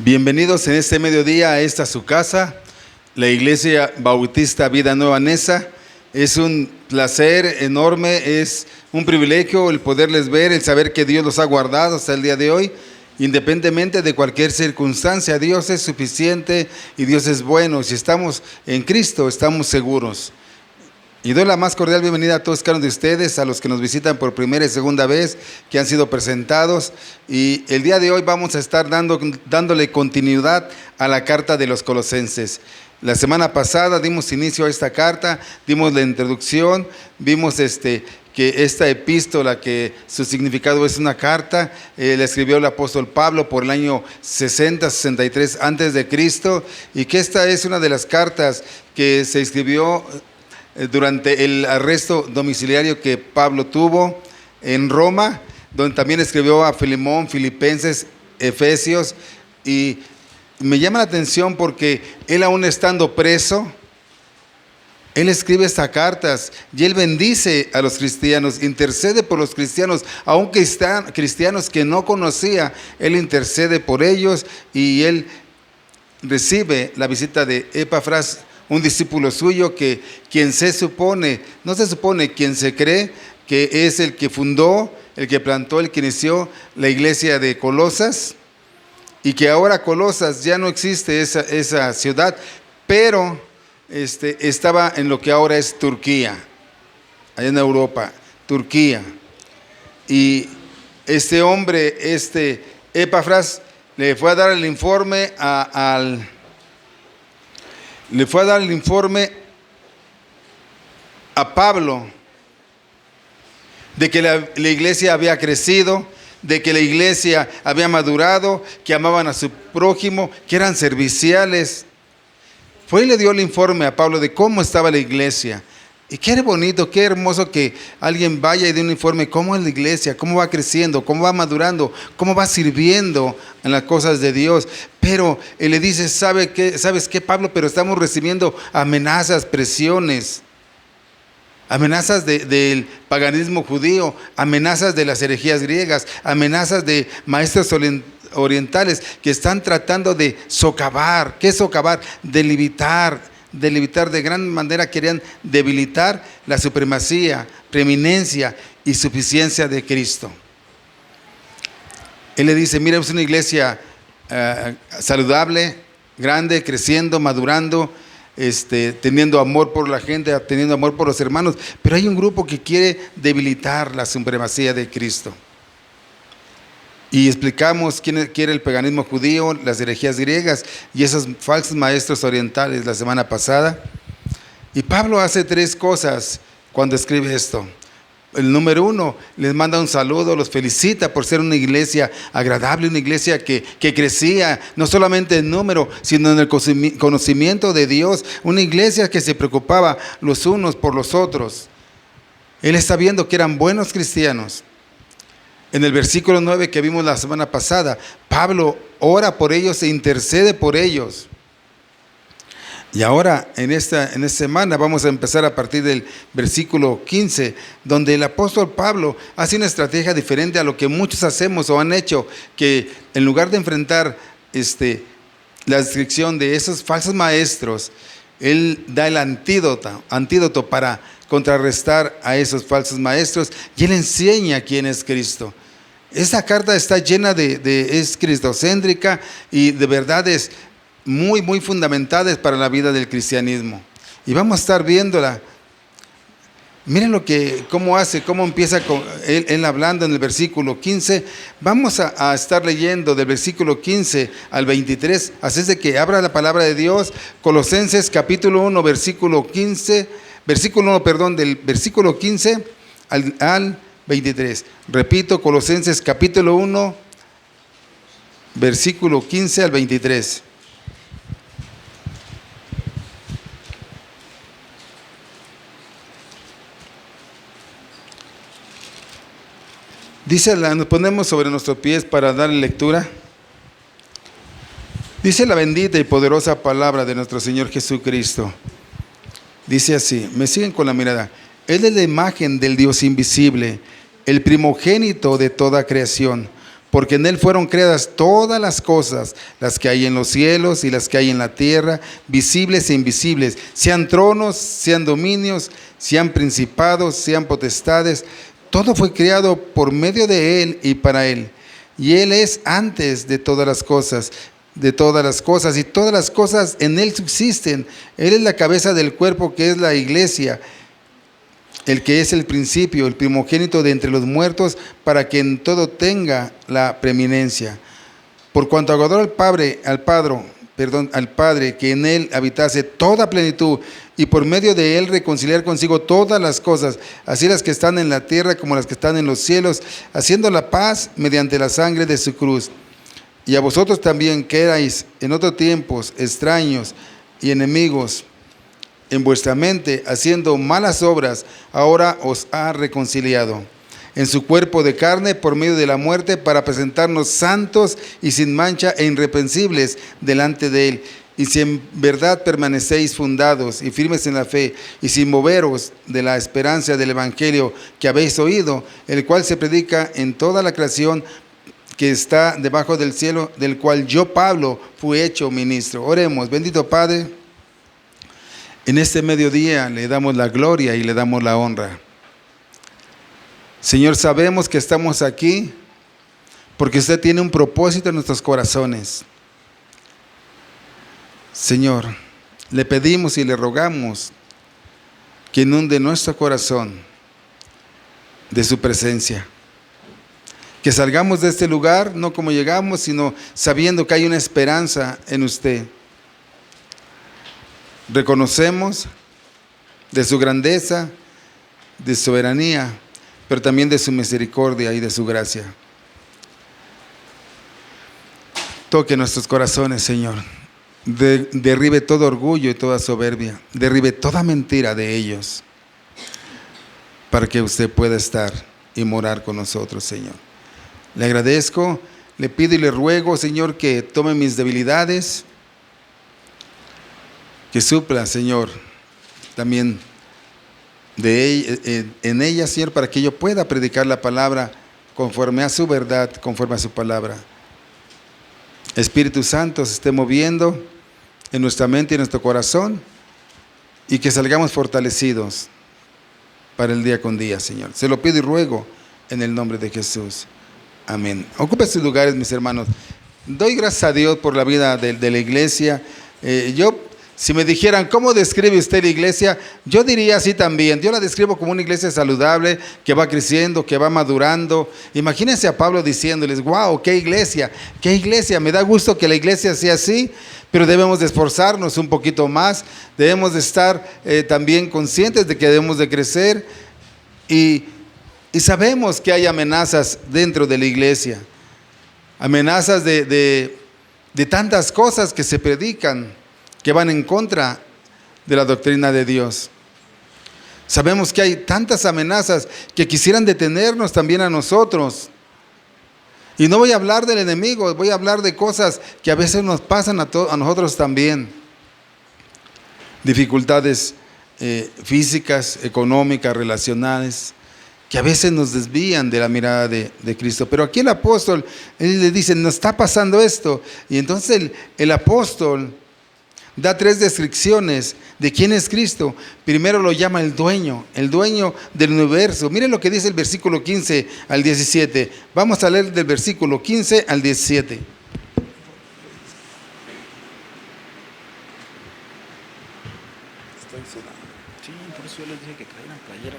Bienvenidos en este mediodía a esta su casa, la Iglesia Bautista Vida Nueva Neza. Es un placer enorme, es un privilegio el poderles ver, el saber que Dios los ha guardado hasta el día de hoy. Independientemente de cualquier circunstancia, Dios es suficiente y Dios es bueno. Si estamos en Cristo, estamos seguros. Y doy la más cordial bienvenida a todos cada uno de ustedes, a los que nos visitan por primera y segunda vez, que han sido presentados. Y el día de hoy vamos a estar dándole continuidad a la carta de los Colosenses. La semana pasada dimos inicio a esta carta, dimos la introducción, vimos que esta epístola, que su significado es una carta, la escribió el apóstol Pablo por el año 60-63 antes de Cristo, y que esta es una de las cartas que se escribió durante el arresto domiciliario que Pablo tuvo en Roma, donde también escribió a Filemón, Filipenses, Efesios. Y me llama la atención porque él, aún estando preso, él escribe estas cartas y él bendice a los cristianos, intercede por los cristianos, aunque están cristianos que no conocía, él intercede por ellos. Y él recibe la visita de Epafras, un discípulo suyo, que quien quien se cree que es el que fundó, el que plantó, el que inició la iglesia de Colosas, y que ahora Colosas ya no existe esa ciudad, pero estaba en lo que ahora es Turquía, allá en Europa, Turquía. Y este hombre, Epafras, le fue a dar el informe a Pablo de que la iglesia había crecido, de que la iglesia había madurado, que amaban a su prójimo, que eran serviciales. Fue y le dio el informe a Pablo de cómo estaba la iglesia. Y qué bonito, qué hermoso que alguien vaya y dé un informe, cómo es la iglesia, cómo va creciendo, cómo va madurando, cómo va sirviendo en las cosas de Dios. Pero él le dice, ¿sabes qué, Pablo? Pero estamos recibiendo amenazas, presiones, amenazas del paganismo judío, amenazas de las herejías griegas, amenazas de maestros orientales que están tratando de socavar. ¿Qué es socavar? Delimitar de gran manera. Querían debilitar la supremacía, preeminencia y suficiencia de Cristo. Él le dice, mira, es una iglesia saludable, grande, creciendo, madurando, teniendo amor por la gente, teniendo amor por los hermanos, pero hay un grupo que quiere debilitar la supremacía de Cristo. Y explicamos quién era el paganismo judío, las herejías griegas y esos falsos maestros orientales la semana pasada. Y Pablo hace tres cosas cuando escribe esto. El número uno, les manda un saludo, los felicita por ser una iglesia agradable, una iglesia que crecía, no solamente en número, sino en el conocimiento de Dios, una iglesia que se preocupaba los unos por los otros. Él está viendo que eran buenos cristianos. En el versículo 9 que vimos la semana pasada, Pablo ora por ellos e intercede por ellos. Y ahora, en esta semana, vamos a empezar a partir del versículo 15, donde el apóstol Pablo hace una estrategia diferente a lo que muchos hacemos o han hecho, que en lugar de enfrentar la descripción de esos falsos maestros, él da el antídoto para contrarrestar a esos falsos maestros, y él enseña quién es Cristo. Esta carta está llena es cristocéntrica y de verdades muy, muy fundamentadas para la vida del cristianismo. Y vamos a estar viéndola. Miren cómo empieza con él hablando en el versículo 15. Vamos a estar leyendo del versículo 15 al 23. Así es de que abra la palabra de Dios. Colosenses capítulo 1, del versículo 15 al 23. Repito, Colosenses capítulo 1, versículo 15 al 23. Dice, nos ponemos sobre nuestros pies para darle lectura. Dice la bendita y poderosa palabra de nuestro Señor Jesucristo. Dice así, me siguen con la mirada. Él es la imagen del Dios invisible, el primogénito de toda creación, porque en Él fueron creadas todas las cosas, las que hay en los cielos y las que hay en la tierra, visibles e invisibles, sean tronos, sean dominios, sean principados, sean potestades. Todo fue creado por medio de Él y para Él. Y Él es antes de todas las cosas, y todas las cosas en Él subsisten. Él es la cabeza del cuerpo, que es la iglesia, el que es el principio, el primogénito de entre los muertos, para que en todo tenga la preeminencia. Por cuanto agradó al Padre, que en Él habitase toda plenitud, y por medio de Él reconciliar consigo todas las cosas, así las que están en la tierra como las que están en los cielos, haciendo la paz mediante la sangre de su cruz. Y a vosotros también, que erais en otros tiempos extraños y enemigos en vuestra mente, haciendo malas obras, ahora os ha reconciliado en su cuerpo de carne por medio de la muerte, para presentarnos santos y sin mancha e irreprensibles delante de Él. Y si en verdad permanecéis fundados y firmes en la fe, y sin moveros de la esperanza del Evangelio que habéis oído, el cual se predica en toda la creación que está debajo del cielo, del cual yo, Pablo, fui hecho ministro. Oremos. Bendito Padre, en este mediodía le damos la gloria y le damos la honra. Señor, sabemos que estamos aquí porque usted tiene un propósito en nuestros corazones. Señor, le pedimos y le rogamos que inunde nuestro corazón de su presencia. Que salgamos de este lugar no como llegamos, sino sabiendo que hay una esperanza en usted. Reconocemos de su grandeza, de su soberanía, pero también de su misericordia y de su gracia. Toque nuestros corazones, Señor. Derribe todo orgullo y toda soberbia. Derribe toda mentira de ellos, para que usted pueda estar y morar con nosotros, Señor. Le agradezco, le pido y le ruego, Señor, que tome mis debilidades, que supla, Señor, también en ella, Señor, para que yo pueda predicar la palabra conforme a su verdad, conforme a su palabra. Espíritu Santo se esté moviendo en nuestra mente y en nuestro corazón, y que salgamos fortalecidos para el día con día, Señor. Se lo pido y ruego en el nombre de Jesús. Amén. Ocupe sus lugares, mis hermanos. Doy gracias a Dios por la vida de la iglesia. Si me dijeran, ¿cómo describe usted la iglesia? Yo diría así también. Yo la describo como una iglesia saludable, que va creciendo, que va madurando. Imagínense a Pablo diciéndoles, wow, qué iglesia, me da gusto que la iglesia sea así, pero debemos de esforzarnos un poquito más, debemos de estar también conscientes de que debemos de crecer, y sabemos que hay amenazas dentro de la iglesia, amenazas de tantas cosas que se predican, que van en contra de la doctrina de Dios. Sabemos que hay tantas amenazas que quisieran detenernos también a nosotros. Y no voy a hablar del enemigo, voy a hablar de cosas que a veces nos pasan a nosotros también. Dificultades físicas, económicas, relacionales, que a veces nos desvían de la mirada de Cristo. Pero aquí el apóstol, él le dice, nos está pasando esto. Y entonces el apóstol da 3 descripciones de quién es Cristo. Primero lo llama el dueño del universo. Miren lo que dice el versículo 15 al 17. Vamos a leer del versículo 15 al 17. Sí, por eso yo les dije que trajeran playera.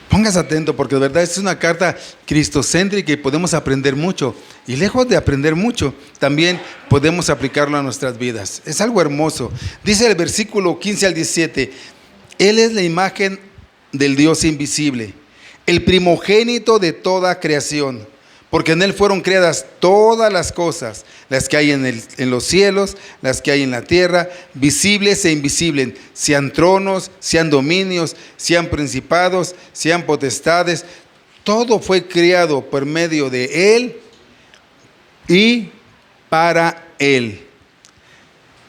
Póngase atento, porque de verdad es una carta cristocéntrica y podemos aprender mucho. Y lejos de aprender mucho, también podemos aplicarlo a nuestras vidas. Es algo hermoso. Dice el versículo 15 al 17, Él es la imagen del Dios invisible, el primogénito de toda creación, porque en Él fueron creadas todas las cosas, las que hay en los cielos, las que hay en la tierra, visibles e invisibles, sean tronos, sean dominios, sean principados, sean potestades. Todo fue creado por medio de Él y para Él.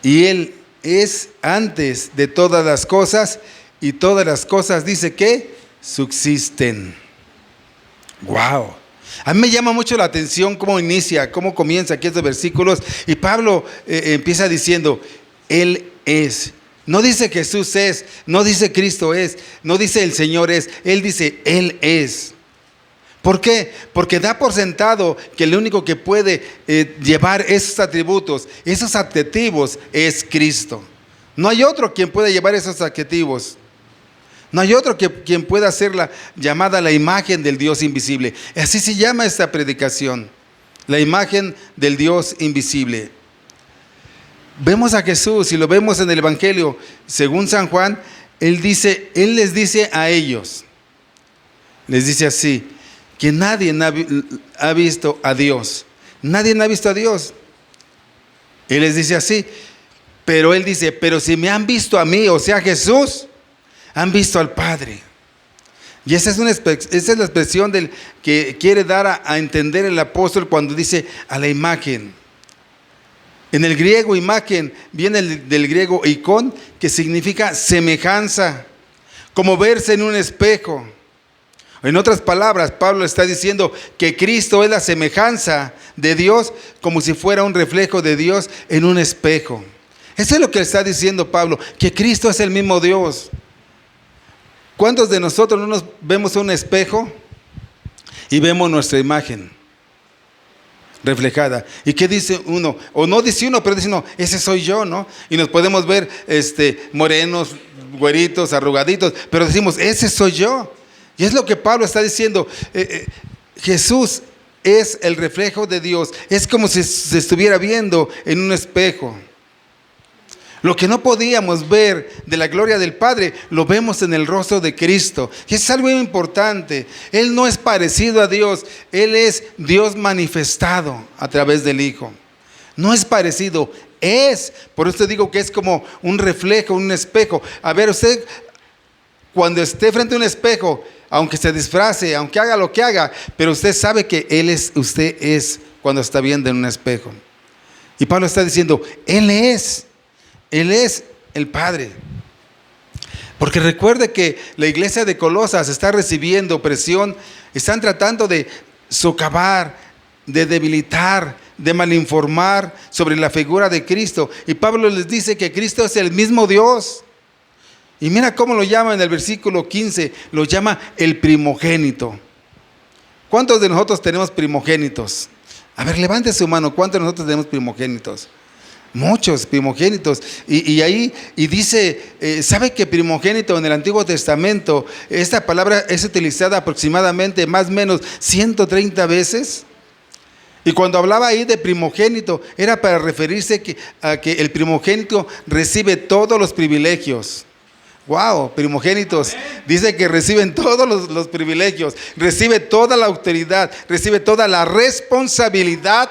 Y Él es antes de todas las cosas, y todas las cosas, dice que subsisten. ¡Wow! A mí me llama mucho la atención cómo inicia, cómo comienza aquí estos versículos. Y Pablo empieza diciendo, Él es. No dice Jesús es, no dice Cristo es, no dice el Señor es. Él dice, Él es. ¿Por qué? Porque da por sentado que el único que puede llevar esos atributos, esos adjetivos, es Cristo. No hay otro quien pueda llevar esos adjetivos. No hay otro quien pueda hacer la llamada la imagen del Dios invisible. Así se llama esta predicación, la imagen del Dios invisible. Vemos a Jesús y lo vemos en el Evangelio, según San Juan. Él les dice a ellos, les dice así, que nadie ha visto a Dios. Nadie ha visto a Dios. Él les dice así, pero Él dice, pero si me han visto a mí, o sea Jesús, han visto al Padre. Y esa es la expresión del que quiere dar a entender el apóstol cuando dice a la imagen. En el griego imagen viene del griego icon, que significa semejanza, como verse en un espejo. En otras palabras, Pablo está diciendo que Cristo es la semejanza de Dios, como si fuera un reflejo de Dios en un espejo. Eso es lo que está diciendo Pablo, que Cristo es el mismo Dios. ¿Cuántos de nosotros no nos vemos en un espejo y vemos nuestra imagen reflejada? ¿Y qué dice uno? O no dice uno, pero dice uno, ese soy yo, ¿no? Y nos podemos ver morenos, güeritos, arrugaditos, pero decimos, ese soy yo. Y es lo que Pablo está diciendo. Jesús es el reflejo de Dios. Es como si se estuviera viendo en un espejo. Lo que no podíamos ver de la gloria del Padre, lo vemos en el rostro de Cristo. Y es algo muy importante. Él no es parecido a Dios. Él es Dios manifestado a través del Hijo. No es parecido, es. Por eso digo que es como un reflejo, un espejo. A ver, usted cuando esté frente a un espejo, aunque se disfrace, aunque haga lo que haga, pero usted sabe que usted es cuando está viendo en un espejo. Y Pablo está diciendo, Él es el Padre. Porque recuerde que la iglesia de Colosas está recibiendo presión, están tratando de socavar, de debilitar, de malinformar sobre la figura de Cristo. Y Pablo les dice que Cristo es el mismo Dios. Y mira cómo lo llama en el versículo 15, lo llama el primogénito. ¿Cuántos de nosotros tenemos primogénitos? A ver, levante su mano, ¿cuántos de nosotros tenemos primogénitos? Muchos primogénitos. Y ahí dice, ¿sabe que primogénito en el Antiguo Testamento, esta palabra es utilizada aproximadamente más o menos 130 veces? Y cuando hablaba ahí de primogénito, era para referirse a que el primogénito recibe todos los privilegios. Wow, primogénitos, dice que reciben todos los privilegios, recibe toda la autoridad, recibe toda la responsabilidad.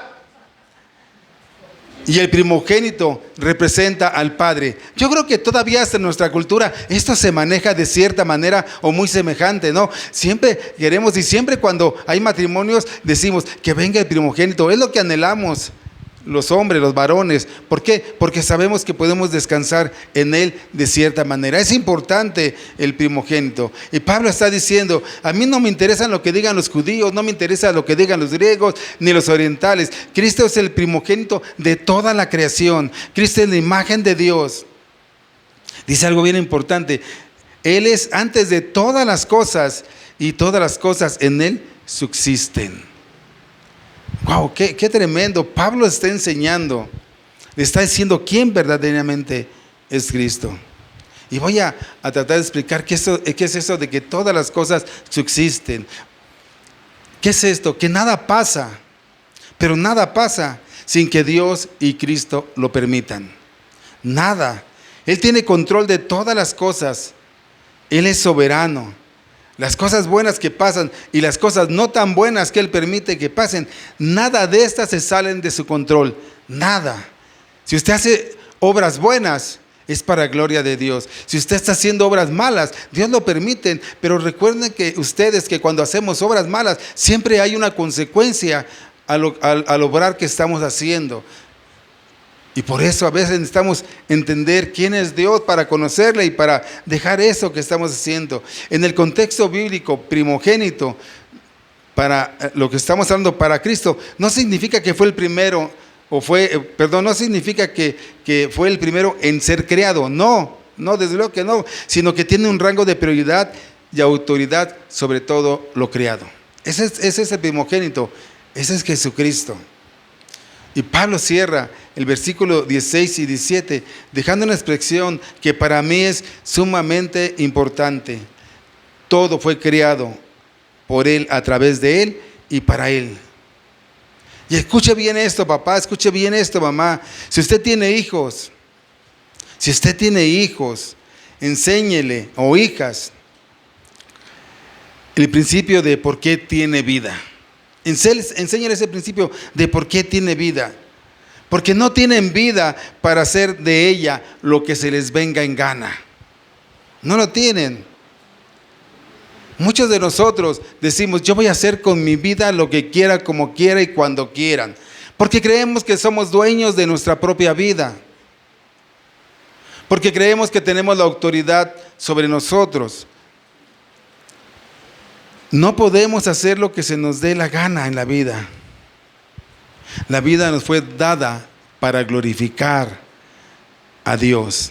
Y el primogénito representa al Padre. Yo creo que todavía hasta en nuestra cultura esto se maneja de cierta manera o muy semejante, ¿no? Siempre queremos y siempre cuando hay matrimonios decimos que venga el primogénito. Es lo que anhelamos los hombres, los varones. ¿Por qué? Porque sabemos que podemos descansar en él de cierta manera. Es importante el primogénito. Y Pablo está diciendo, a mí no me interesa lo que digan los judíos, no me interesa lo que digan los griegos, ni los orientales. Cristo es el primogénito de toda la creación. Cristo es la imagen de Dios. Dice algo bien importante. Él es antes de todas las cosas y todas las cosas en él subsisten. Wow, qué tremendo. Pablo está enseñando, le está diciendo quién verdaderamente es Cristo. Y voy a tratar de explicar qué es eso de que todas las cosas subsisten. ¿Qué es esto? Que nada pasa, pero nada pasa sin que Dios y Cristo lo permitan. Nada. Él tiene control de todas las cosas. Él es soberano. Las cosas buenas que pasan y las cosas no tan buenas que Él permite que pasen, nada de estas se salen de su control. Nada. Si usted hace obras buenas, es para gloria de Dios. Si usted está haciendo obras malas, Dios lo permite. Pero recuerden que ustedes que cuando hacemos obras malas, siempre hay una consecuencia al obrar que estamos haciendo. Y por eso a veces necesitamos entender quién es Dios para conocerle y para dejar eso que estamos haciendo. En el contexto bíblico, primogénito, para lo que estamos hablando para Cristo, no significa que fue el primero, no significa que fue el primero en ser creado. No, desde luego que no, sino que tiene un rango de prioridad y autoridad sobre todo lo creado. Ese es el primogénito, ese es Jesucristo. Y Pablo cierra el versículo 16 y 17 dejando una expresión que para mí es sumamente importante. Todo fue creado por Él, a través de Él y para Él. Y escuche bien esto, papá, escuche bien esto, mamá. Si usted tiene hijos, enséñele, o hijas, el principio de por qué tiene vida. Enséñale ese principio de por qué tiene vida. Porque no tienen vida para hacer de ella lo que se les venga en gana. No lo tienen. Muchos de nosotros decimos, yo voy a hacer con mi vida lo que quiera, como quiera y cuando quieran. Porque creemos que somos dueños de nuestra propia vida. Porque creemos que tenemos la autoridad sobre nosotros. No podemos hacer lo que se nos dé la gana en la vida. La vida nos fue dada para glorificar a Dios,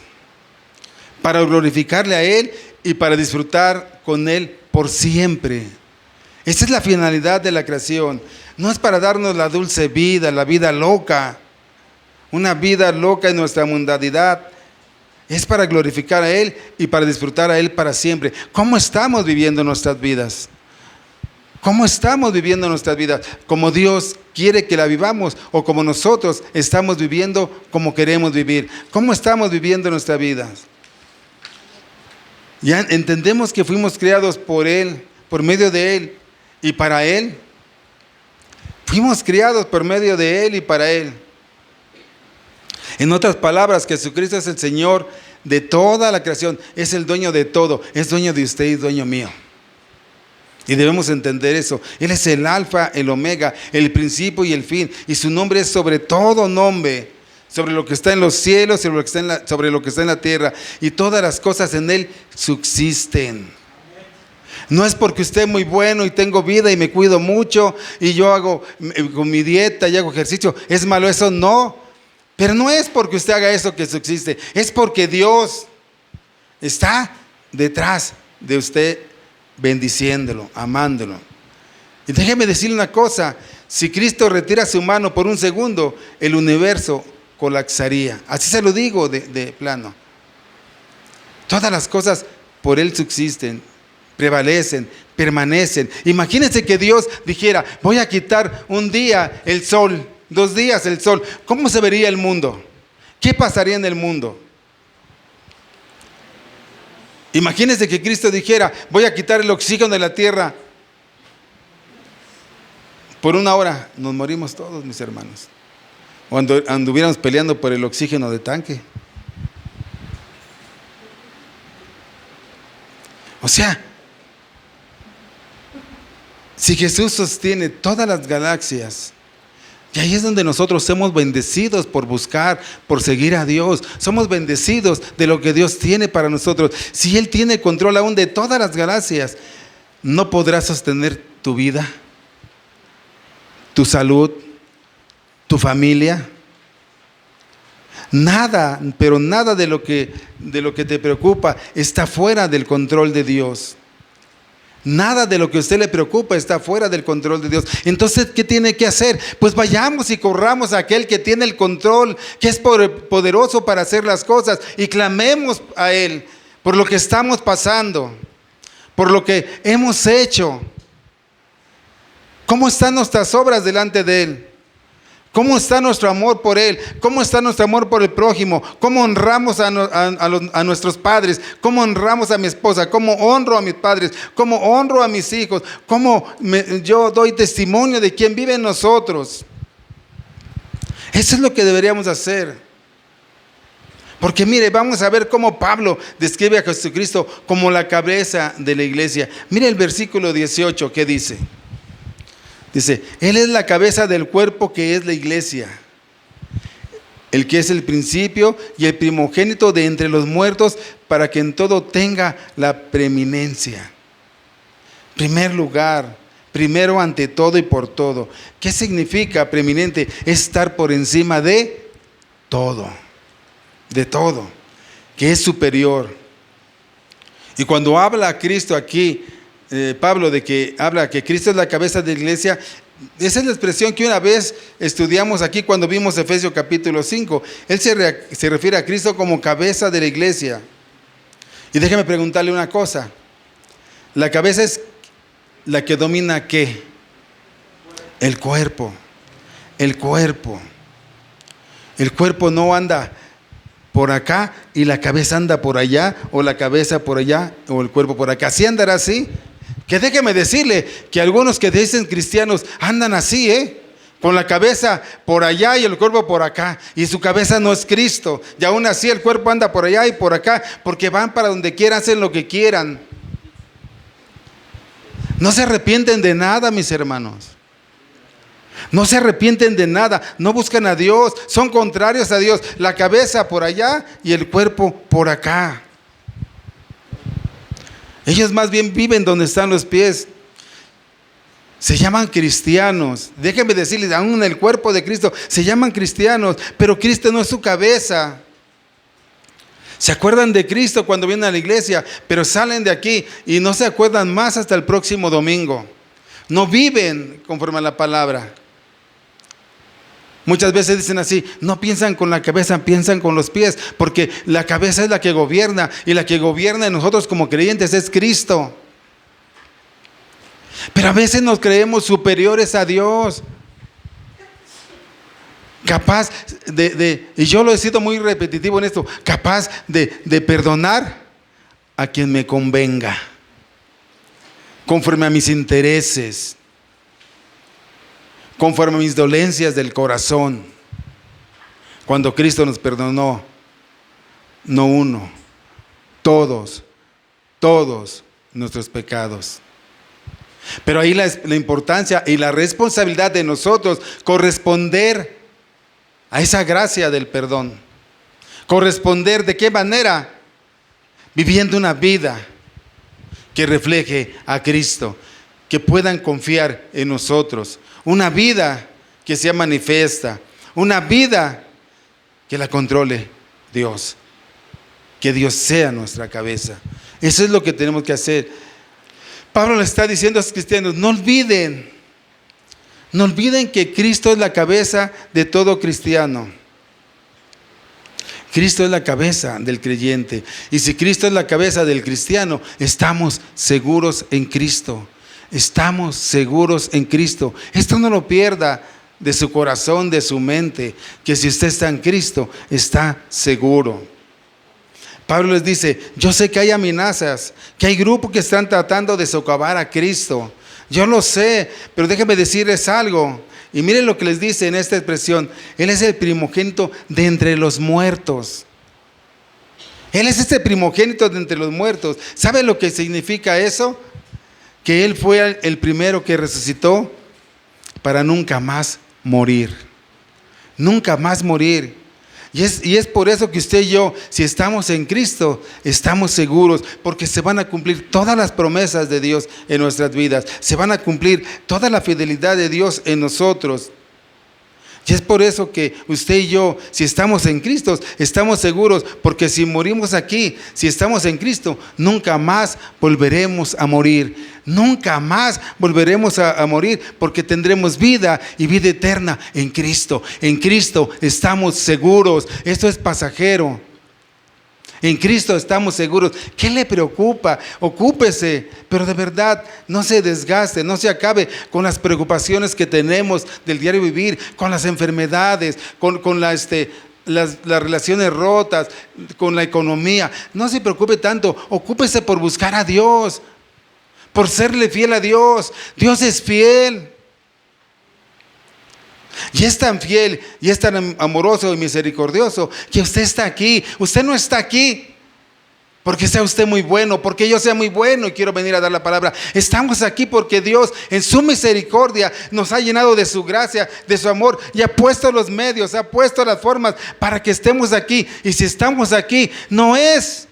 para glorificarle a Él y para disfrutar con Él por siempre. Esa es la finalidad de la creación. No es para darnos la dulce vida, la vida loca, una vida loca en nuestra mundanidad. Es para glorificar a Él y para disfrutar a Él para siempre. ¿Cómo estamos viviendo nuestras vidas? ¿Cómo estamos viviendo nuestras vidas? ¿Como Dios quiere que la vivamos o como nosotros estamos viviendo como queremos vivir? ¿Cómo estamos viviendo nuestra vida? Ya entendemos que fuimos creados por Él, por medio de Él y para Él. Fuimos creados por medio de Él y para Él. En otras palabras, Jesucristo es el Señor de toda la creación, es el dueño de todo, es dueño de usted y dueño mío. Y debemos entender eso. Él es el alfa, el omega, el principio y el fin. Y su nombre es sobre todo nombre, sobre lo que está en los cielos, sobre lo que está en la tierra. Y todas las cosas en Él subsisten. No es porque usted es muy bueno y tengo vida y me cuido mucho y yo hago con mi dieta y hago ejercicio. ¿Es malo eso? No. Pero no es porque usted haga eso que subsiste. Es porque Dios está detrás de usted, bendiciéndolo, amándolo. Y déjeme decirle una cosa, si Cristo retira su mano por un segundo, el universo colapsaría. Así se lo digo de plano. Todas las cosas por Él subsisten, prevalecen, permanecen. Imagínense que Dios dijera, voy a quitar un día el sol, 2 días el sol. ¿Cómo se vería el mundo? ¿Qué pasaría en el mundo? Imagínense que Cristo dijera, voy a quitar el oxígeno de la tierra. Por 1 hora nos morimos todos, mis hermanos. O anduviéramos peleando por el oxígeno de tanque. O sea, si Jesús sostiene todas las galaxias, y ahí es donde nosotros somos bendecidos por buscar, por seguir a Dios. Somos bendecidos de lo que Dios tiene para nosotros. Si Él tiene control aún de todas las galaxias, ¿no podrá sostener tu vida, tu salud, tu familia? Nada, pero nada de lo que te preocupa está fuera del control de Dios. Nada de lo que a usted le preocupa está fuera del control de Dios. Entonces, ¿qué tiene que hacer? Pues vayamos y corramos a aquel que tiene el control, que es poderoso para hacer las cosas, y clamemos a Él por lo que estamos pasando, por lo que hemos hecho. ¿Cómo están nuestras obras delante de Él? ¿Cómo está nuestro amor por Él? ¿Cómo está nuestro amor por el prójimo? ¿Cómo honramos a nuestros padres? ¿Cómo honramos a mi esposa? ¿Cómo honro a mis padres? ¿Cómo honro a mis hijos? ¿Cómo yo doy testimonio de quién vive en nosotros? Eso es lo que deberíamos hacer. Porque mire, vamos a ver cómo Pablo describe a Jesucristo como la cabeza de la iglesia. Mire el versículo 18, ¿qué dice? Dice, Él es la cabeza del cuerpo que es la iglesia. el que es el principio y el primogénito de entre los muertos, para que en todo tenga la preeminencia. Primer lugar, primero ante todo y por todo. ¿Qué significa preeminente? Es estar por encima de todo, que es superior. Y cuando habla Cristo aquí, Pablo, de que habla que Cristo es la cabeza de la iglesia, esa es la expresión que una vez estudiamos aquí cuando vimos Efesios capítulo 5. Él se refiere a Cristo como cabeza de la iglesia. Y déjeme preguntarle una cosa. La cabeza es la que domina ¿qué? El cuerpo. El cuerpo. El cuerpo no anda por acá y la cabeza anda por allá, o la cabeza por allá, o el cuerpo por acá. ¿Así andará así? Que déjeme decirle que algunos que dicen cristianos andan así, con la cabeza por allá y el cuerpo por acá, y su cabeza no es Cristo, y aún así el cuerpo anda por allá y por acá, porque van para donde quieran, hacen lo que quieran. No se arrepienten de nada, mis hermanos. No se arrepienten de nada, no buscan a Dios, son contrarios a Dios. La cabeza por allá y el cuerpo por acá. Ellos más bien viven donde están los pies. Se llaman cristianos. Déjenme decirles, aún en el cuerpo de Cristo se llaman cristianos, pero Cristo no es su cabeza. Se acuerdan de Cristo cuando vienen a la iglesia, pero salen de aquí y no se acuerdan más hasta el próximo domingo. No viven conforme a la palabra. Muchas veces dicen así, no piensan con la cabeza, piensan con los pies, porque la cabeza es la que gobierna, y la que gobierna en nosotros como creyentes es Cristo. Pero a veces nos creemos superiores a Dios, capaz y yo lo he sido muy repetitivo en esto, capaz de perdonar a quien me convenga, conforme a mis intereses, conforme a mis dolencias del corazón. Cuando Cristo nos perdonó, no uno, todos nuestros pecados. Pero ahí la importancia y la responsabilidad de nosotros corresponder a esa gracia del perdón. Corresponder ¿de qué manera? Viviendo una vida que refleje a Cristo, que puedan confiar en nosotros. Una vida que sea manifiesta, una vida que la controle Dios, que Dios sea nuestra cabeza. Eso es lo que tenemos que hacer. Pablo le está diciendo a los cristianos, no olviden que Cristo es la cabeza de todo cristiano. Cristo es la cabeza del creyente, y si Cristo es la cabeza del cristiano, estamos seguros en Cristo. Estamos seguros en Cristo. Esto no lo pierda de su corazón, de su mente, que si usted está en Cristo, está seguro. Pablo les dice, yo sé que hay amenazas, que hay grupos que están tratando de socavar a Cristo. Yo lo sé, pero déjenme decirles algo. Y miren lo que les dice en esta expresión. Él es el primogénito de entre los muertos. Él es este primogénito de entre los muertos. ¿Sabe lo que significa eso? Que Él fue el primero que resucitó para nunca más morir. Nunca más morir. Y es por eso que usted y yo, si estamos en Cristo, estamos seguros, porque se van a cumplir todas las promesas de Dios en nuestras vidas. Se van a cumplir toda la fidelidad de Dios en nosotros. Y es por eso que usted y yo, si estamos en Cristo, estamos seguros, porque si morimos aquí, si estamos en Cristo, nunca más volveremos a morir. Nunca más volveremos a morir, porque tendremos vida y vida eterna en Cristo. En Cristo estamos seguros. Esto es pasajero. En Cristo estamos seguros. ¿Qué le preocupa? Ocúpese, pero de verdad no se desgaste, no se acabe con las preocupaciones que tenemos del diario vivir, con las enfermedades, con las relaciones rotas, con la economía. No se preocupe tanto, ocúpese por buscar a Dios, por serle fiel a Dios. Dios es fiel. Y es tan fiel y es tan amoroso y misericordioso que usted está aquí. Usted no está aquí porque sea usted muy bueno, porque yo sea muy bueno y quiero venir a dar la palabra. Estamos aquí porque Dios en su misericordia nos ha llenado de su gracia, de su amor, y ha puesto los medios, ha puesto las formas para que estemos aquí. Y si estamos aquí, no es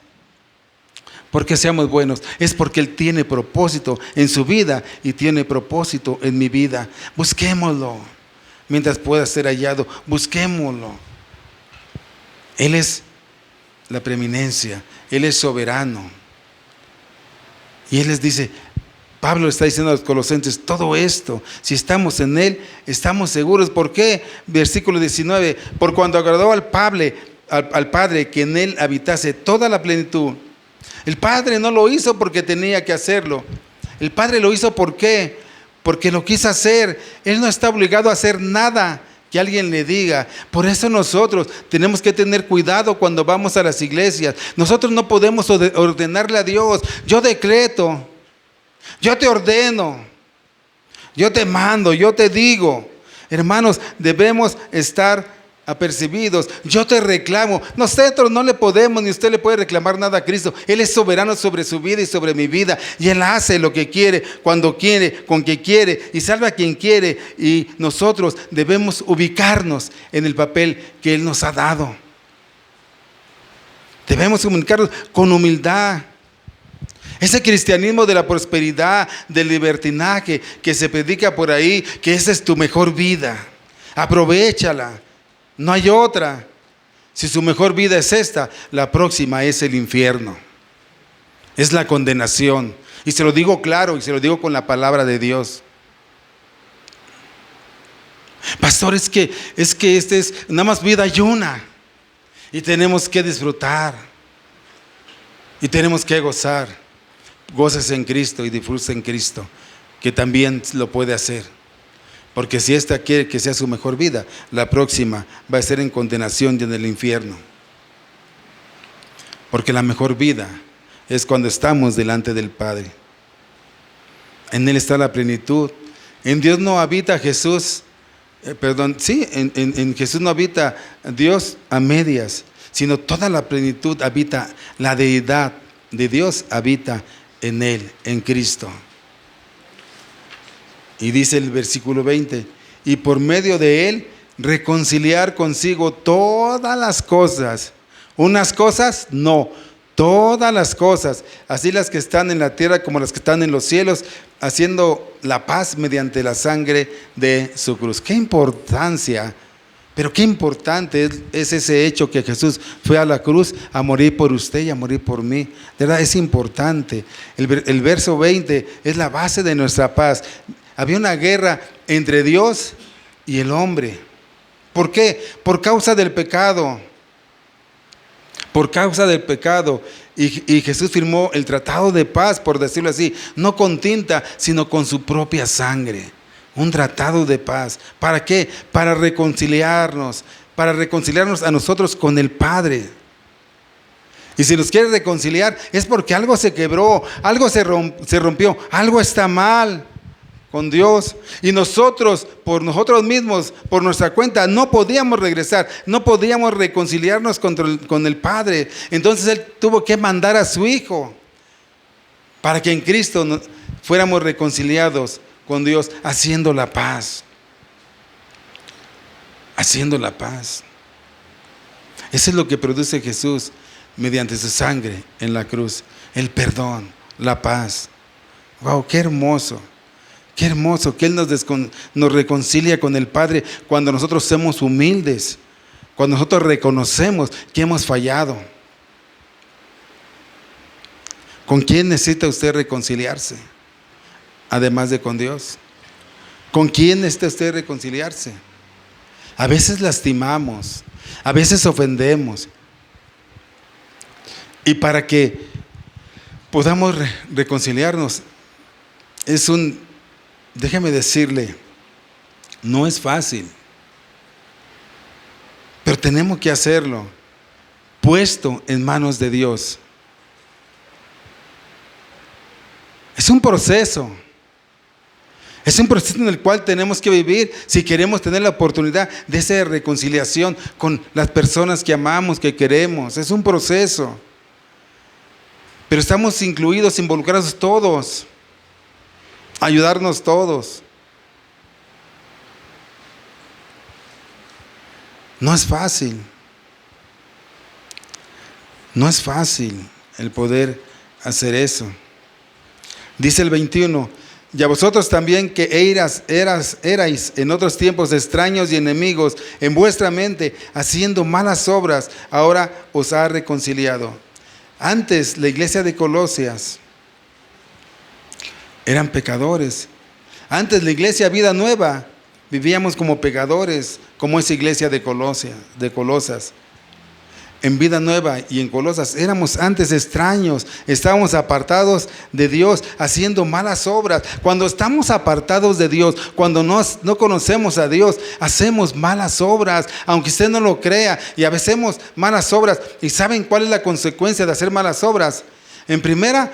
porque seamos buenos, es porque Él tiene propósito en su vida y tiene propósito en mi vida. Busquémoslo mientras pueda ser hallado, busquémoslo. Él es la preeminencia, Él es soberano. Y Él les dice, Pablo está diciendo a los colosenses, todo esto, si estamos en Él, estamos seguros. ¿Por qué? Versículo 19, por cuanto agradó al Padre que en Él habitase toda la plenitud. El Padre no lo hizo porque tenía que hacerlo. El Padre lo hizo ¿por qué? Porque lo quiso hacer. Él no está obligado a hacer nada que alguien le diga. Por eso nosotros tenemos que tener cuidado cuando vamos a las iglesias. Nosotros no podemos ordenarle a Dios, yo decreto, yo te ordeno, yo te mando, yo te digo. Hermanos, debemos estar apercibidos. Yo te reclamo. Nosotros no le podemos, ni usted le puede reclamar nada a Cristo. Él es soberano sobre su vida y sobre mi vida, y Él hace lo que quiere, cuando quiere, con quien quiere, y salva a quien quiere. Y nosotros debemos ubicarnos en el papel que Él nos ha dado. Debemos comunicarnos con humildad. Ese cristianismo de la prosperidad, del libertinaje que se predica por ahí, que esa es tu mejor vida, aprovéchala. No hay otra. Si su mejor vida es esta, la próxima es el infierno. Es la condenación. Y se lo digo claro, y se lo digo con la palabra de Dios. Pastor, es que este es nada más vida hay una. Y tenemos que disfrutar. Y tenemos que gozar. Goces en Cristo y disfrutes en Cristo, que también lo puede hacer. Porque si esta quiere que sea su mejor vida, la próxima va a ser en condenación y en el infierno. Porque la mejor vida es cuando estamos delante del Padre. En Él está la plenitud. En Dios no habita Jesús, en Jesús no habita Dios a medias, sino toda la plenitud habita, la deidad de Dios habita en Él, en Cristo. Y dice el versículo 20, y por medio de Él reconciliar consigo todas las cosas. Unas cosas, no, todas las cosas, así las que están en la tierra como las que están en los cielos, haciendo la paz mediante la sangre de su cruz. Qué importancia, pero qué importante es ese hecho que Jesús fue a la cruz a morir por usted y a morir por mí. De verdad es importante. El verso 20 es la base de nuestra paz. Había una guerra entre Dios y el hombre. ¿Por qué? Por causa del pecado. Por causa del pecado. Y Jesús firmó el tratado de paz, por decirlo así, no con tinta, sino con su propia sangre. Un tratado de paz. ¿Para qué? Para reconciliarnos a nosotros con el Padre. Y si nos quiere reconciliar es porque algo se quebró, algo se rompió, algo está mal con Dios, y nosotros, por nosotros mismos, por nuestra cuenta, no podíamos regresar, no podíamos reconciliarnos con el Padre. Entonces Él tuvo que mandar a su Hijo para que en Cristo fuéramos reconciliados con Dios, haciendo la paz. Haciendo la paz. Eso es lo que produce Jesús mediante su sangre en la cruz, el perdón, la paz. Wow, qué hermoso. Qué hermoso que Él nos reconcilia con el Padre cuando nosotros somos humildes, cuando nosotros reconocemos que hemos fallado. ¿Con quién necesita usted reconciliarse? Además de con Dios. ¿Con quién necesita usted reconciliarse? A veces lastimamos, a veces ofendemos. Y para que podamos reconciliarnos, déjeme decirle, no es fácil, pero tenemos que hacerlo, puesto en manos de Dios. Es un proceso en el cual tenemos que vivir si queremos tener la oportunidad de esa reconciliación con las personas que amamos, que queremos. Es un proceso. Pero estamos incluidos, involucrados todos. Ayudarnos todos. No es fácil. No es fácil el poder hacer eso. Dice el 21, y a vosotros también que erais en otros tiempos extraños y enemigos en vuestra mente, haciendo malas obras, ahora os ha reconciliado. Antes la iglesia de Colosas eran pecadores. Antes la iglesia Vida Nueva vivíamos como pecadores, como esa iglesia de Colosas. En Vida Nueva y en Colosas éramos antes extraños, estábamos apartados de Dios, haciendo malas obras. Cuando estamos apartados de Dios, cuando no conocemos a Dios, hacemos malas obras, aunque usted no lo crea, y a veces hacemos malas obras. ¿Y saben cuál es la consecuencia de hacer malas obras? En primera,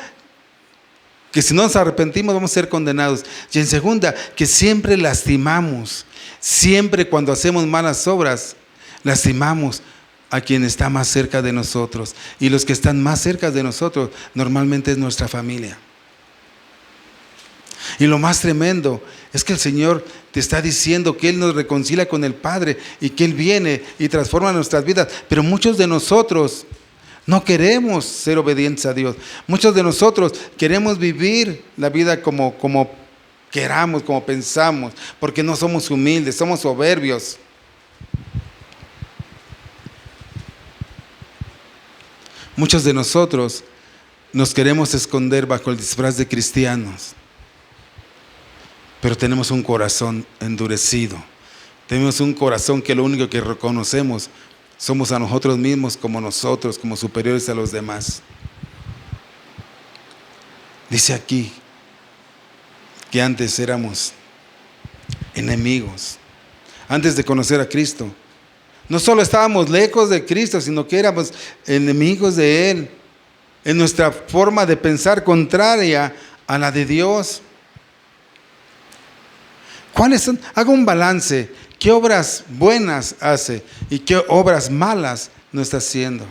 que si no nos arrepentimos vamos a ser condenados. Y en segunda, que siempre lastimamos. Siempre cuando hacemos malas obras, lastimamos a quien está más cerca de nosotros. Y los que están más cerca de nosotros normalmente es nuestra familia. Y lo más tremendo es que el Señor te está diciendo que Él nos reconcilia con el Padre y que Él viene y transforma nuestras vidas. Pero muchos de nosotros no queremos ser obedientes a Dios. Muchos de nosotros queremos vivir la vida como queramos, como pensamos, porque no somos humildes, somos soberbios. Muchos de nosotros nos queremos esconder bajo el disfraz de cristianos, pero tenemos un corazón endurecido. Tenemos un corazón que lo único que reconocemos somos a nosotros mismos como superiores a los demás. Dice aquí que antes éramos enemigos, antes de conocer a Cristo. No solo estábamos lejos de Cristo, sino que éramos enemigos de Él, en nuestra forma de pensar contraria a la de Dios. ¿Cuáles son? Haga un balance. ¿Qué obras buenas hace y qué obras malas no está haciendo?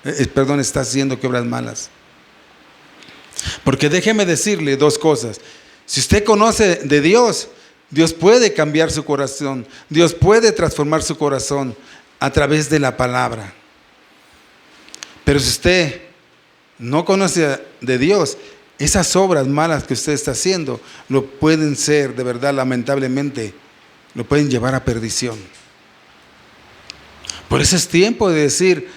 Está haciendo, ¿qué obras malas? Porque déjeme decirle dos cosas. Si usted conoce de Dios, Dios puede cambiar su corazón. Dios puede transformar su corazón a través de la palabra. Pero si usted no conoce de Dios, esas obras malas que usted está haciendo lo pueden ser, de verdad, lamentablemente, lo pueden llevar a perdición. Por eso es tiempo de decir,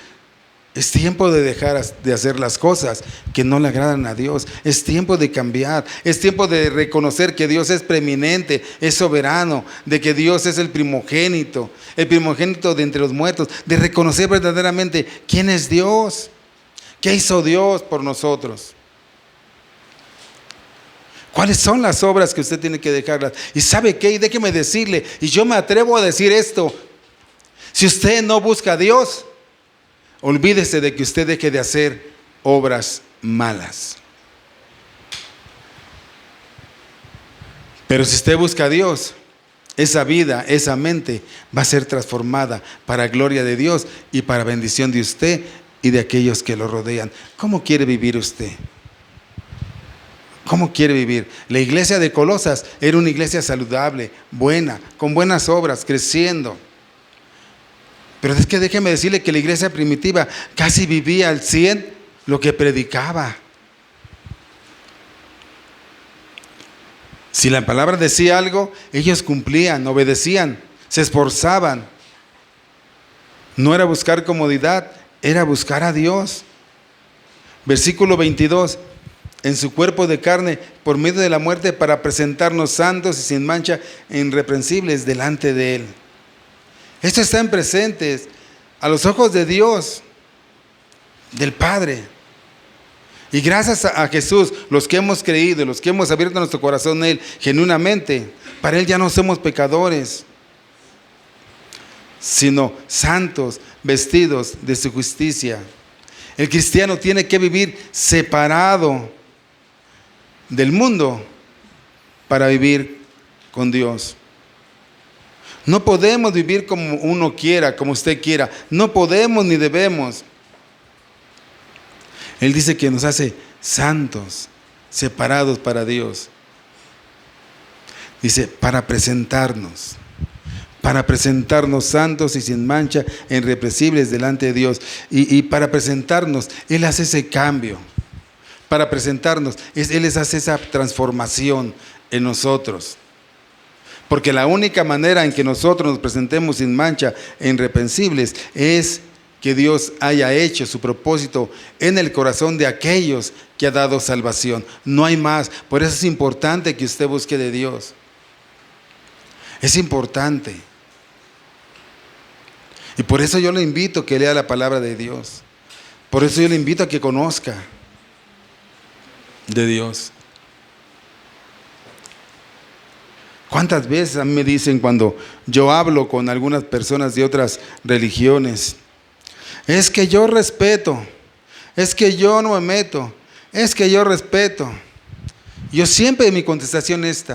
es tiempo de dejar de hacer las cosas que no le agradan a Dios. Es tiempo de cambiar. Es tiempo de reconocer que Dios es preeminente, es soberano, de que Dios es el primogénito de entre los muertos, de reconocer verdaderamente quién es Dios, qué hizo Dios por nosotros. ¿Cuáles son las obras que usted tiene que dejarlas? ¿Y sabe qué? Y déjeme decirle, y yo me atrevo a decir esto: si usted no busca a Dios, olvídese de que usted deje de hacer obras malas. Pero si usted busca a Dios, esa vida, esa mente va a ser transformada para gloria de Dios y para bendición de usted y de aquellos que lo rodean. ¿Cómo quiere vivir usted? ¿Cómo quiere vivir? La iglesia de Colosas era una iglesia saludable, buena, con buenas obras, creciendo. Pero es que déjeme decirle que la iglesia primitiva casi vivía al 100 lo que predicaba. Si la palabra decía algo, ellos cumplían, obedecían, se esforzaban. No era buscar comodidad, era buscar a Dios. Versículo 22. En su cuerpo de carne, por medio de la muerte, para presentarnos santos y sin mancha, e irreprensibles delante de Él. Esto está en presentes a los ojos de Dios, del Padre. Y gracias a Jesús, los que hemos creído, los que hemos abierto nuestro corazón a Él genuinamente, para Él ya no somos pecadores, sino santos, vestidos de su justicia. El cristiano tiene que vivir separado del mundo para vivir con Dios. No podemos vivir como uno quiera, como usted quiera. No podemos ni debemos. Él dice que nos hace santos, separados para Dios. Dice, para presentarnos santos y sin mancha, irreprensibles delante de Dios. Y para presentarnos, Él hace ese cambio. Para presentarnos, Él les hace esa transformación en nosotros. Porque la única manera en que nosotros nos presentemos sin mancha e irreprensibles es que Dios haya hecho su propósito en el corazón de aquellos que ha dado salvación. No hay más. Por eso es importante que usted busque de Dios. Es importante. Y por eso yo le invito a que lea la palabra de Dios. Por eso yo le invito a que conozca de Dios. ¿Cuántas veces a mí me dicen cuando yo hablo con algunas personas de otras religiones? Es que yo respeto, es que yo no me meto, es que yo respeto. Yo siempre mi contestación es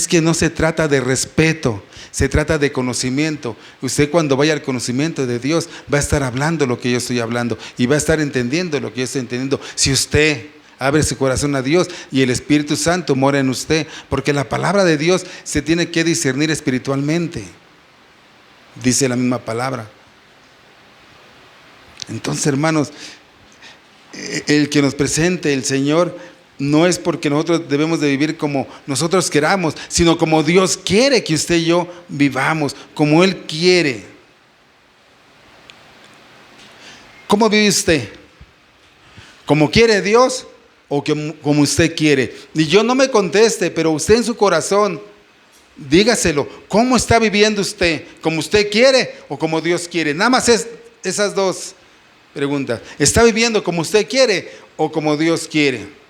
que no se trata de respeto, se trata de conocimiento. Usted cuando vaya al conocimiento de Dios va a estar hablando lo que yo estoy hablando y va a estar entendiendo lo que yo estoy entendiendo. Si usted abre su corazón a Dios y el Espíritu Santo mora en usted, porque la palabra de Dios se tiene que discernir espiritualmente, dice la misma palabra. Entonces, hermanos, el que nos presente el Señor no es porque nosotros debemos de vivir como nosotros queramos, sino como Dios quiere que usted y yo vivamos, como Él quiere. ¿Cómo vive usted? ¿Como quiere Dios o como usted quiere? Y yo no me conteste, pero usted en su corazón, dígaselo. ¿Cómo está viviendo usted? ¿Como usted quiere o como Dios quiere? Nada más es esas dos preguntas. ¿Está viviendo como usted quiere o como Dios quiere?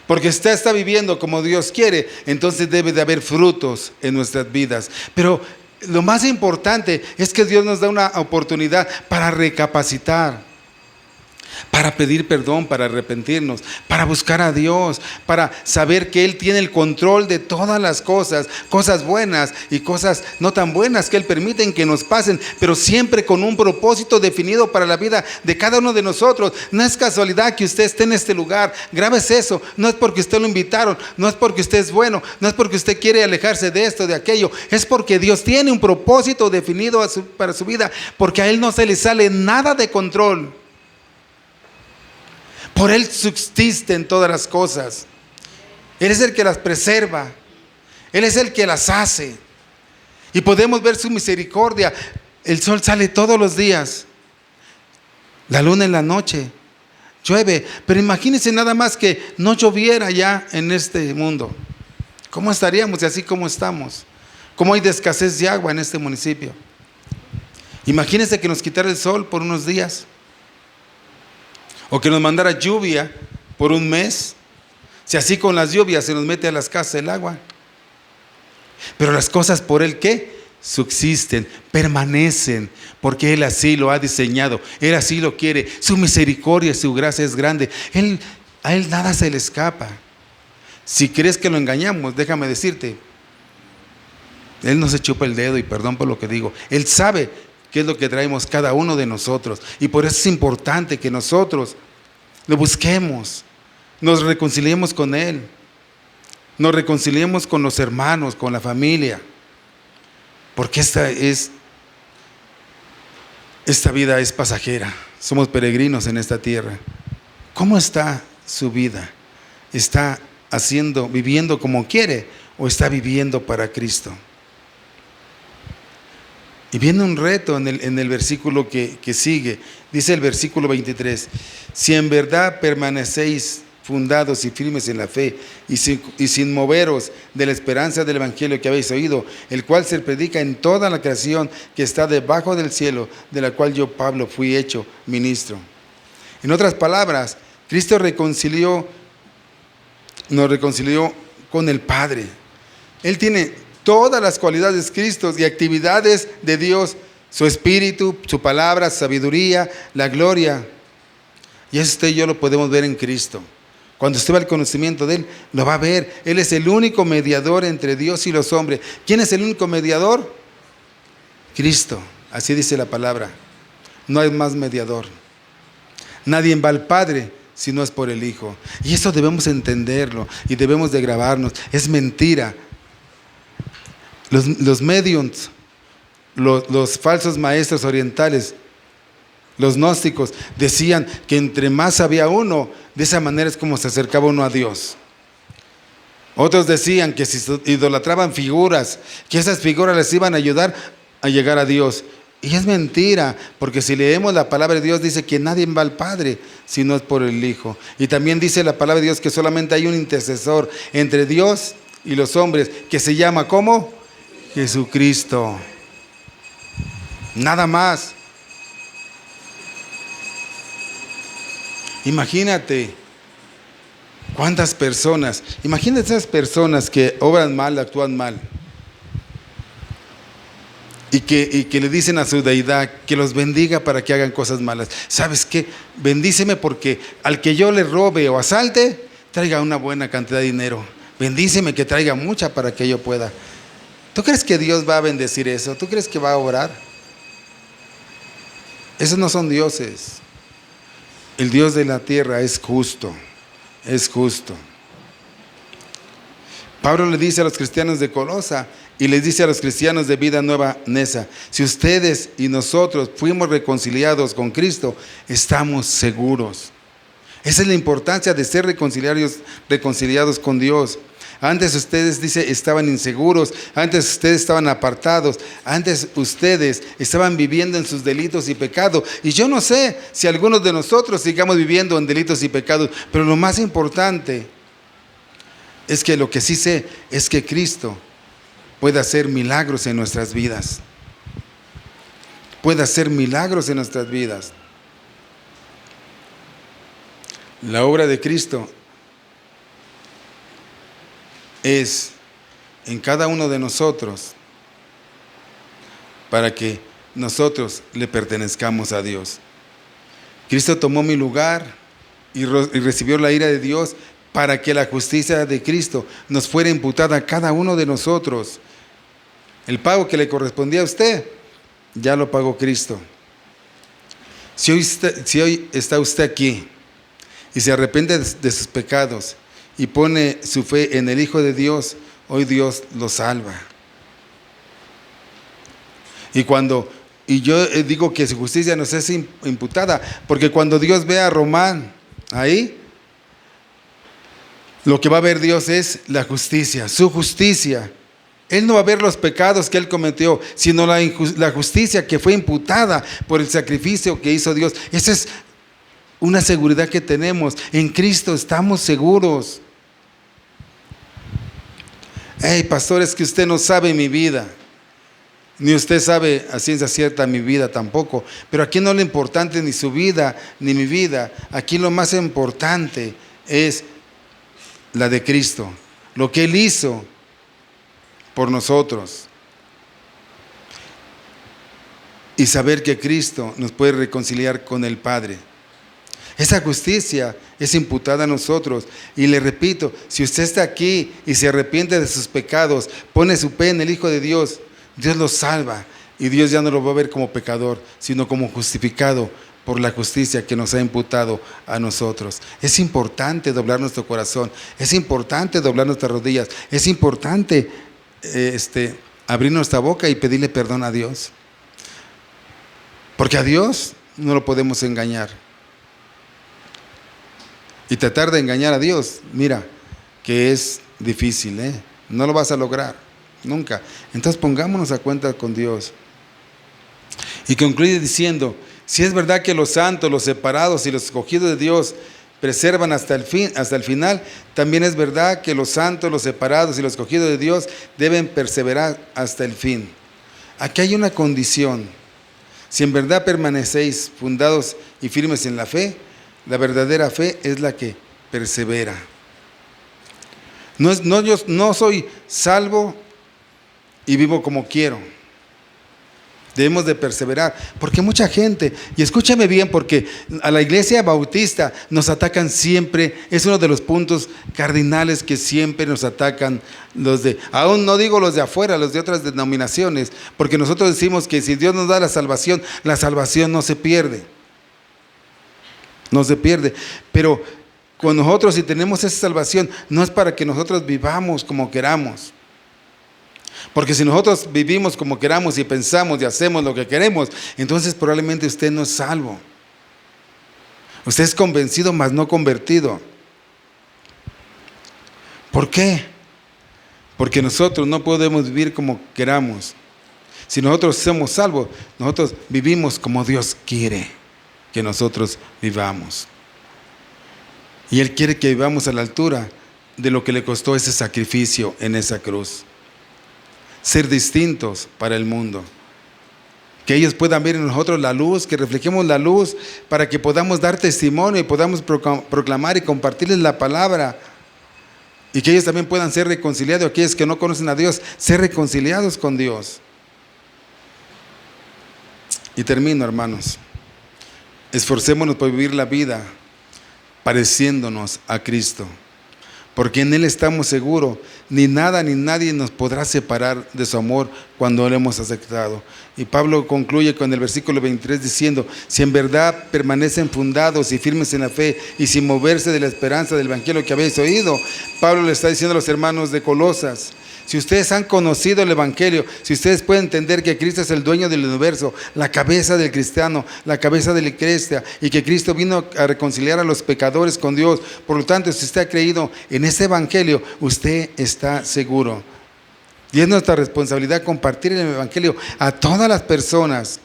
Porque usted está viviendo como Dios quiere, entonces debe de haber frutos en nuestras vidas. Pero lo más importante es que Dios nos da una oportunidad para recapacitar, para pedir perdón, para arrepentirnos, para buscar a Dios, para saber que Él tiene el control de todas las cosas, cosas buenas y cosas no tan buenas que Él permite que nos pasen, pero siempre con un propósito definido para la vida de cada uno de nosotros. No es casualidad que usted esté en este lugar, grábese eso, no es porque usted lo invitaron, no es porque usted es bueno, no es porque usted quiere alejarse de esto, de aquello, es porque Dios tiene un propósito definido para su vida, porque a Él no se le sale nada de control. Por Él subsisten todas las cosas. Él es el que las preserva. Él es el que las hace. Y podemos ver su misericordia. El sol sale todos los días. La luna en la noche. Llueve. Pero imagínense nada más que no lloviera ya en este mundo. ¿Cómo estaríamos y así como estamos? ¿Cómo hay de escasez de agua en este municipio? Imagínense que nos quitara el sol por unos días. O que nos mandara lluvia por un mes. Si así con las lluvias se nos mete a las casas el agua. Pero las cosas por Él, ¿qué? Subsisten, permanecen, porque Él así lo ha diseñado. Él así lo quiere. Su misericordia, su gracia es grande. A Él nada se le escapa. Si crees que lo engañamos, déjame decirte, Él no se chupa el dedo, y perdón por lo que digo. Él sabe qué es lo que traemos cada uno de nosotros. Y por eso es importante que nosotros lo busquemos, nos reconciliemos con Él, nos reconciliemos con los hermanos, con la familia. Porque esta vida es pasajera. Somos peregrinos en esta tierra. ¿Cómo está su vida? ¿Está viviendo como quiere o está viviendo para Cristo? Y viene un reto en el versículo que sigue. Dice el versículo 23. Si en verdad permanecéis fundados y firmes en la fe y sin moveros de la esperanza del evangelio que habéis oído, el cual se predica en toda la creación que está debajo del cielo, de la cual yo, Pablo, fui hecho ministro. En otras palabras, Cristo nos reconcilió con el Padre. Él tiene todas las cualidades de Cristo y actividades de Dios, su espíritu, su palabra, sabiduría, la gloria. Y eso usted y yo lo podemos ver en Cristo. Cuando usted va al conocimiento de Él, lo va a ver. Él es el único mediador entre Dios y los hombres. ¿Quién es el único mediador? Cristo. Así dice la palabra. No hay más mediador. Nadie va al Padre si no es por el Hijo. Y eso debemos entenderlo y debemos de grabarnos. Es mentira. Los mediums, los falsos maestros orientales, los gnósticos, decían que entre más había uno, de esa manera es como se acercaba uno a Dios. Otros decían que si idolatraban figuras, que esas figuras les iban a ayudar a llegar a Dios. Y es mentira, porque si leemos la palabra de Dios, dice que nadie va al Padre si no es por el Hijo. Y también dice la palabra de Dios que solamente hay un intercesor entre Dios y los hombres, que se llama ¿cómo? Jesucristo. Nada más. Imagínate cuántas personas, imagínate esas personas que obran mal, actúan mal. Y que le dicen a su deidad que los bendiga para que hagan cosas malas. ¿Sabes qué? Bendíceme porque al que yo le robe o asalte, traiga una buena cantidad de dinero. Bendíceme que traiga mucha para que yo pueda. ¿Tú crees que Dios va a bendecir eso? ¿Tú crees que va a orar? Esos no son dioses. El Dios de la tierra es justo. Es justo. Pablo le dice a los cristianos de Colosa y les dice a los cristianos de Vida Nueva Nesa: si ustedes y nosotros fuimos reconciliados con Cristo, estamos seguros. Esa es la importancia de ser reconciliados con Dios. Antes ustedes, dice, estaban inseguros, antes ustedes estaban apartados, antes ustedes estaban viviendo en sus delitos y pecados. Y yo no sé si algunos de nosotros sigamos viviendo en delitos y pecados, pero lo más importante es que lo que sí sé es que Cristo puede hacer milagros en nuestras vidas. Puede hacer milagros en nuestras vidas. La obra de Cristo es en cada uno de nosotros para que nosotros le pertenezcamos a Dios. Cristo tomó mi lugar y recibió la ira de Dios para que la justicia de Cristo nos fuera imputada a cada uno de nosotros. El pago que le correspondía a usted, ya lo pagó Cristo. Si hoy está usted aquí y se arrepiente de sus pecados y pone su fe en el Hijo de Dios, hoy Dios lo salva. Y yo digo que su justicia nos es imputada, porque cuando Dios ve a Román ahí, lo que va a ver Dios es la justicia, su justicia. Él no va a ver los pecados que él cometió, sino la justicia que fue imputada por el sacrificio que hizo Dios. Esa es una seguridad que tenemos. En Cristo estamos seguros. Hey, pastor, es que usted no sabe mi vida. Ni usted sabe a ciencia cierta mi vida tampoco. Pero aquí no es lo importante ni su vida, ni mi vida. Aquí lo más importante es la de Cristo. Lo que Él hizo por nosotros. Y saber que Cristo nos puede reconciliar con el Padre. Esa justicia es imputada a nosotros. Y le repito, si usted está aquí y se arrepiente de sus pecados, pone su fe en el Hijo de Dios, Dios lo salva. Y Dios ya no lo va a ver como pecador, sino como justificado por la justicia que nos ha imputado a nosotros. Es importante doblar nuestro corazón. Es importante doblar nuestras rodillas. Es importante abrir nuestra boca y pedirle perdón a Dios. Porque a Dios no lo podemos engañar. Y tratar de engañar a Dios, mira, que es difícil, no lo vas a lograr, nunca. Entonces pongámonos a cuenta con Dios. Y concluye diciendo: si es verdad que los santos, los separados y los escogidos de Dios preservan hasta el final, también es verdad que los santos, los separados y los escogidos de Dios deben perseverar hasta el fin. Aquí hay una condición: si en verdad permanecéis fundados y firmes en la fe, la verdadera fe es la que persevera. Yo no soy salvo y vivo como quiero. Debemos de perseverar, porque mucha gente, y escúchame bien, porque a la iglesia bautista nos atacan siempre, es uno de los puntos cardinales que siempre nos atacan aún no digo los de afuera, los de otras denominaciones, porque nosotros decimos que si Dios nos da la salvación no se pierde. no se pierde. Pero con nosotros, si tenemos esa salvación, no es para que nosotros vivamos como queramos. Porque si nosotros vivimos como queramos y pensamos y hacemos lo que queremos, entonces probablemente usted no es salvo. Usted es convencido, mas no convertido. ¿Por qué? Porque nosotros no podemos vivir como queramos. Si nosotros somos salvos, nosotros vivimos como Dios quiere que nosotros vivamos. Y Él quiere que vivamos a la altura de lo que le costó ese sacrificio en esa cruz. Ser distintos para el mundo. Que ellos puedan ver en nosotros la luz, que reflejemos la luz para que podamos dar testimonio y podamos proclamar y compartirles la palabra. Y que ellos también puedan ser reconciliados, aquellos que no conocen a Dios, ser reconciliados con Dios. Y termino, hermanos. Esforcémonos por vivir la vida pareciéndonos a Cristo, porque en Él estamos seguros, ni nada ni nadie nos podrá separar de su amor cuando lo hemos aceptado. Y Pablo concluye con el versículo 23 diciendo: si en verdad permanecen fundados y firmes en la fe y sin moverse de la esperanza del evangelio que habéis oído. Pablo le está diciendo a los hermanos de Colosas: si ustedes han conocido el evangelio, si ustedes pueden entender que Cristo es el dueño del universo, la cabeza del cristiano, la cabeza de la iglesia, y que Cristo vino a reconciliar a los pecadores con Dios, por lo tanto, si usted ha creído en ese evangelio, usted está seguro. Y es nuestra responsabilidad compartir el evangelio a todas las personas,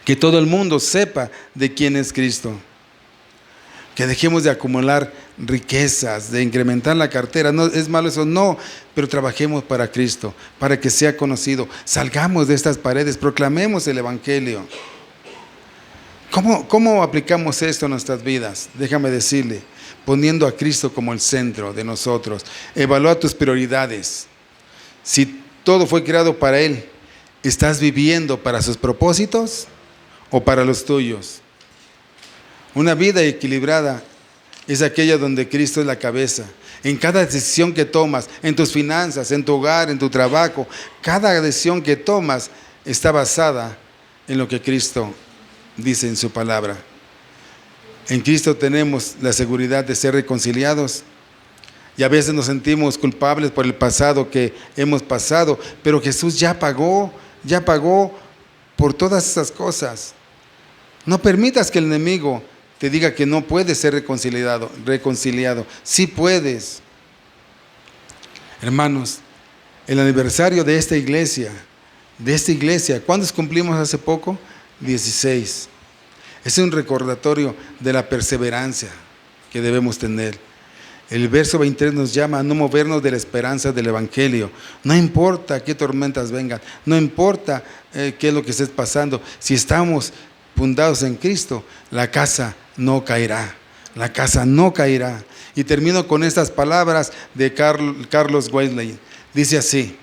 que todo el mundo sepa de quién es Cristo. Que dejemos de acumular riquezas, de incrementar la cartera. No es malo eso, no, pero trabajemos para Cristo, para que sea conocido. Salgamos de estas paredes, proclamemos el evangelio. ¿Cómo aplicamos esto a nuestras vidas? Déjame decirle, poniendo a Cristo como el centro de nosotros. Evalúa tus prioridades. Si todo fue creado para Él, ¿estás viviendo para sus propósitos o para los tuyos? Una vida equilibrada es aquella donde Cristo es la cabeza. En cada decisión que tomas, en tus finanzas, en tu hogar, en tu trabajo, cada decisión que tomas está basada en lo que Cristo dice en su palabra. En Cristo tenemos la seguridad de ser reconciliados. Y a veces nos sentimos culpables por el pasado que hemos pasado, pero Jesús ya pagó por todas esas cosas. No permitas que el enemigo te diga que no puedes ser reconciliado. Sí puedes. Hermanos, el aniversario de esta iglesia, ¿cuántos cumplimos hace poco? 16. Es un recordatorio de la perseverancia que debemos tener. El verso 23 nos llama a no movernos de la esperanza del evangelio. No importa qué tormentas vengan, no importa qué es lo que estés pasando. Si estamos fundados en Cristo, la casa no caerá. La casa no caerá. Y termino con estas palabras de Carlos Wesley. Dice así: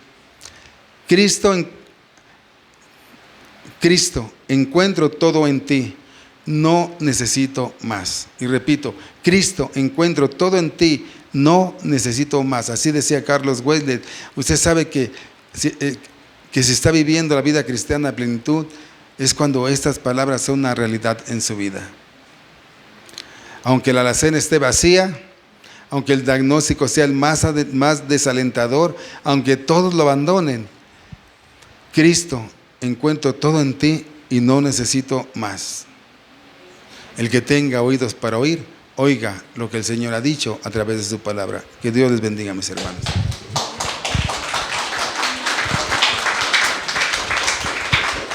Cristo, encuentro todo en ti. No necesito más. Y repito, Cristo, encuentro todo en ti, no necesito más. Así decía Carlos Wesley. Usted sabe que si está viviendo la vida cristiana a plenitud, es cuando estas palabras son una realidad en su vida. Aunque la alacena esté vacía, aunque el diagnóstico sea el más desalentador, aunque todos lo abandonen, Cristo, encuentro todo en ti y no necesito más. El que tenga oídos para oír, oiga lo que el Señor ha dicho a través de su palabra. Que Dios les bendiga, mis hermanos.